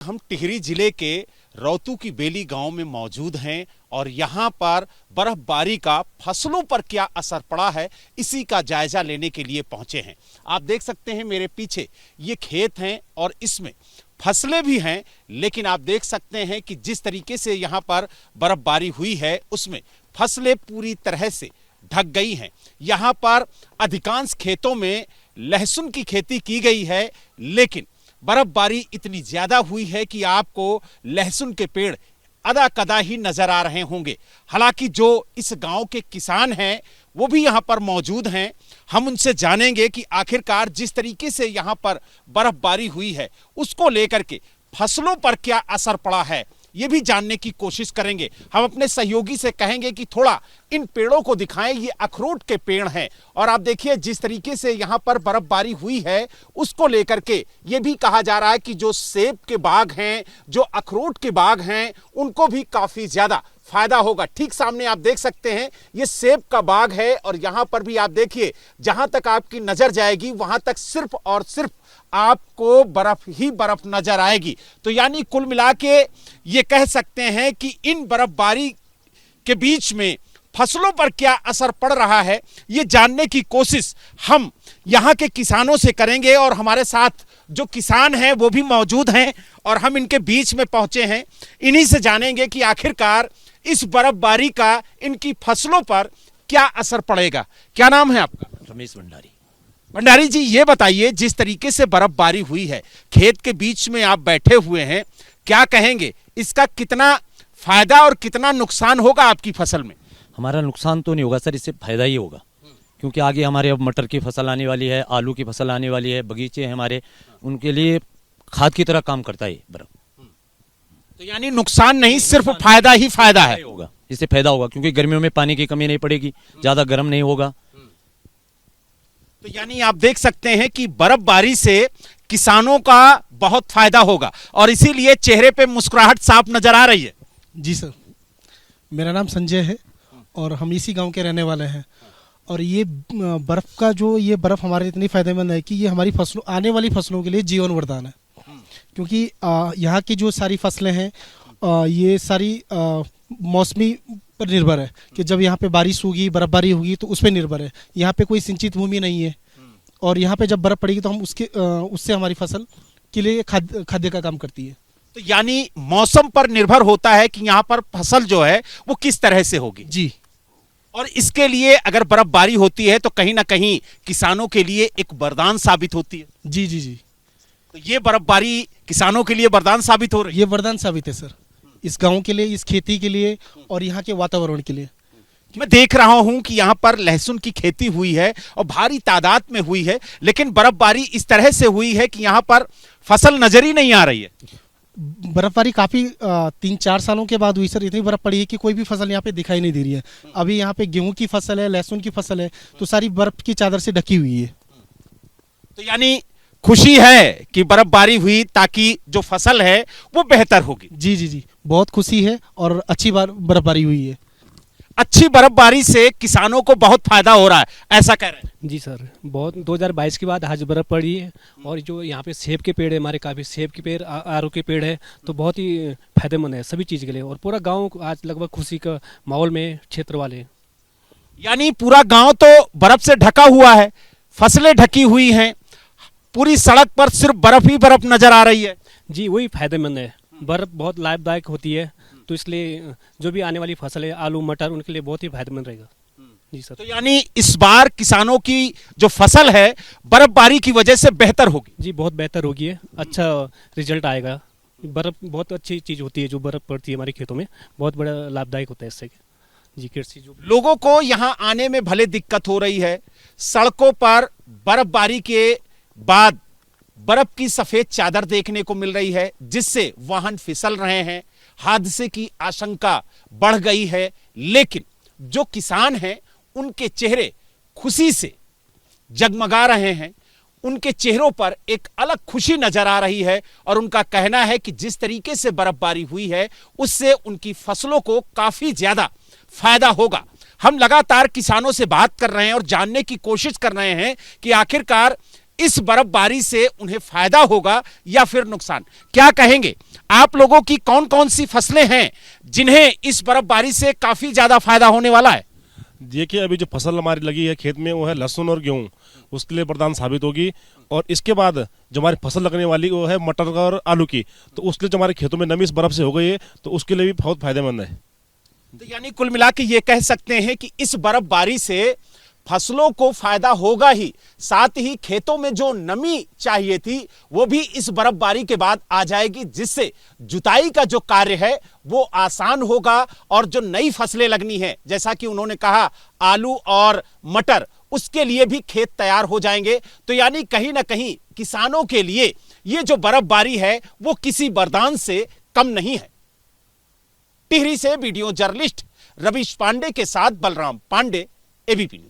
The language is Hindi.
हम टिहरी जिले के रौतू की बेली गांव में मौजूद हैं और यहां पर बर्फबारी का फसलों पर क्या असर पड़ा है इसी का जायजा लेने के लिए पहुंचे हैं। आप देख सकते हैं मेरे पीछे ये खेत हैं और इसमें फसलें भी हैं, लेकिन आप देख सकते हैं कि जिस तरीके से यहां पर बर्फबारी हुई है उसमें फसलें पूरी तरह से ढक गई हैं। यहां पर अधिकांश खेतों में लहसुन की खेती की गई है, लेकिन बर्फबारी इतनी ज्यादा हुई है कि आपको लहसुन के पेड़ अदा कदा ही नजर आ रहे होंगे। हालांकि जो इस गांव के किसान हैं वो भी यहां पर मौजूद हैं। हम उनसे जानेंगे कि आखिरकार जिस तरीके से यहां पर बर्फबारी हुई है उसको लेकर के फसलों पर क्या असर पड़ा है, ये भी जानने की कोशिश करेंगे। हम अपने सहयोगी से कहेंगे कि थोड़ा इन पेड़ों को दिखाएं। ये अखरोट के पेड़ हैं और आप देखिए जिस तरीके से यहां पर बर्फबारी हुई है उसको लेकर के ये भी कहा जा रहा है कि जो सेब के बाग हैं, जो अखरोट के बाग हैं, उनको भी काफी ज्यादा फायदा होगा। ठीक सामने आप देख सकते हैं ये सेब का बाग है और यहां पर भी आप देखिए जहां तक आपकी नजर जाएगी वहां तक सिर्फ और सिर्फ आपको बर्फ ही बर्फ नजर आएगी। तो यानी कुल मिला के ये कह सकते हैं कि इन बर्फबारी के बीच में फसलों पर क्या असर पड़ रहा है ये जानने की कोशिश हम यहां के किसानों से करेंगे। और हमारे साथ जो किसान हैं वो भी मौजूद हैं और हम इनके बीच में पहुंचे हैं। इन्हीं से जानेंगे कि आखिरकार इस बर्फबारी का इनकी फसलों पर क्या असर पड़ेगा। क्या नाम है आपका? रमेश भंडारी। भंडारी जी, ये बताइए जिस तरीके से बर्फबारी हुई है, खेत के बीच में आप बैठे हुए हैं, क्या कहेंगे इसका कितना फायदा और कितना नुकसान होगा आपकी फसल में? हमारा नुकसान तो नहीं होगा सर, इससे फायदा ही होगा, क्योंकि आगे हमारे अब मटर की फसल आने वाली है, आलू की फसल आने वाली है, बगीचे हैं हमारे, उनके लिए खाद की तरह काम करता है बर्फ। तो यानी नुकसान नहीं, सिर्फ फायदा ही फायदा है। होगा, इससे फायदा होगा क्योंकि गर्मियों में पानी की कमी नहीं पड़ेगी, ज्यादा गर्म नहीं होगा। तो यानी आप देख सकते हैं कि बर्फबारी से किसानों का बहुत फायदा होगा और इसीलिए चेहरे पे मुस्कुराहट साफ नजर आ रही है। जी सर, मेरा नाम संजय है और हम इसी गांव के रहने वाले हैं। और ये बर्फ का जो ये बर्फ हमारे इतनी फायदेमंद है कि ये हमारी फसलों, आने वाली फसलों के लिए जीवन वरदान है। क्योंकि यहाँ की जो सारी फसलें हैं ये सारी मौसमी पर निर्भर है कि जब यहाँ पे बारिश होगी, बर्फबारी होगी तो उस पर निर्भर है। यहाँ पे कोई सिंचित भूमि नहीं है और यहाँ पे जब बर्फ पड़ेगी तो हम उससे हमारी फसल के लिए खाद्य का काम करती है। तो यानी मौसम पर निर्भर होता है कि यहाँ पर फसल जो है वो किस तरह से होगी। जी, और इसके लिए अगर बर्फबारी होती है तो कहीं ना कहीं किसानों के लिए एक वरदान साबित होती है। जी जी जी, तो ये बर्फबारी किसानों के लिए वरदान साबित हो रही है। ये वरदान साबित है सर, इस गांव के लिए, इस खेती के लिए और यहाँ के वातावरण के लिए। मैं देख रहा हूं कि यहाँ पर लहसुन की खेती हुई है और भारी तादाद में हुई है, लेकिन बर्फबारी इस तरह से हुई है कि यहाँ पर फसल नजर ही नहीं आ रही है। बर्फबारी काफी 3-4 सालों के बाद हुई सर। इतनी बर्फ पड़ी है कि कोई भी फसल यहाँ पे दिखाई नहीं दे रही है। अभी यहाँ पे गेहूं की फसल है, लहसुन की फसल है, तो सारी बर्फ की चादर से ढकी हुई है। तो यानी खुशी है कि बर्फबारी हुई ताकि जो फसल है वो बेहतर होगी। जी जी जी, बहुत खुशी है और अच्छी बर्फबारी हुई है। अच्छी बर्फबारी से किसानों को बहुत फायदा हो रहा है, ऐसा कह रहे हैं। जी सर, बहुत 2022 के बाद आज बर्फ पड़ी है और जो यहाँ पे सेब के पेड़ है, हमारे काफ़ी सेब के पेड़, आड़ू के पेड़ है, तो बहुत ही फायदेमंद है सभी चीज़ के लिए। और पूरा गांव आज लगभग खुशी का माहौल में क्षेत्र वाले। यानी पूरा गांव तो बर्फ से ढका हुआ है, फसलें ढकी हुई हैं, पूरी सड़क पर सिर्फ बर्फ ही बर्फ नजर आ रही है। जी, वही फायदेमंद है। बर्फ बहुत लाभदायक होती है, तो इसलिए जो भी आने वाली फसल है, आलू मटर, उनके लिए बहुत ही फायदेमंद रहेगा। जी सर। तो यानी इस बार किसानों की जो फसल है बर्फबारी की वजह से बेहतर होगी। जी, बहुत बेहतर होगी है, अच्छा रिजल्ट आएगा। बर्फ बहुत अच्छी चीज़ होती है, जो बर्फ पड़ती है हमारे खेतों में, बहुत बड़ा लाभदायक होता है इससे। जी, कृषि जो लोगों को यहाँ आने में भले दिक्कत हो रही है, सड़कों पर बर्फबारी के बाद बर्फ की सफेद चादर देखने को मिल रही है, जिससे वाहन फिसल रहे हैं, हादसे की आशंका बढ़ गई है। लेकिन जो किसान हैं उनके चेहरे खुशी से जगमगा रहे हैं, उनके चेहरों पर एक अलग खुशी नजर आ रही है और उनका कहना है कि जिस तरीके से बर्फबारी हुई है उससे उनकी फसलों को काफी ज्यादा फायदा होगा। हम लगातार किसानों से बात कर रहे हैं और जानने की कोशिश कर रहे हैं कि आखिरकार इस बर्फबारी से उन्हें फायदा होगा या फिर नुकसान, क्या कहेंगे? आप लोगों की कौन कौन सी फसलें हैं जिन्हें इस बर्फबारी से काफी ज्यादा फायदा होने वाला है? देखिए, अभी जो फसल हमारी लगी है खेत में वो है लहसुन और गेहूं, उसके लिए वरदान साबित होगी। और इसके बाद जो हमारी फसल लगने वाली वो है मटर और आलू की, तो उसके लिए जो हमारे खेतों में नमी इस बर्फ से हो गई है तो उसके लिए भी बहुत फायदेमंद है। तो यानी कुल मिला के ये कह सकते हैं कि इस बर्फबारी से फसलों को फायदा होगा ही, साथ ही खेतों में जो नमी चाहिए थी वो भी इस बर्फबारी के बाद आ जाएगी, जिससे जुताई का जो कार्य है वो आसान होगा और जो नई फसलें लगनी है, जैसा कि उन्होंने कहा आलू और मटर, उसके लिए भी खेत तैयार हो जाएंगे। तो यानी कहीं ना कहीं किसानों के लिए ये जो बर्फबारी है वो किसी वरदान से कम नहीं है। टिहरी से वीडियो जर्नलिस्ट रवीश पांडे के साथ बलराम पांडे, एबीपी न्यूज।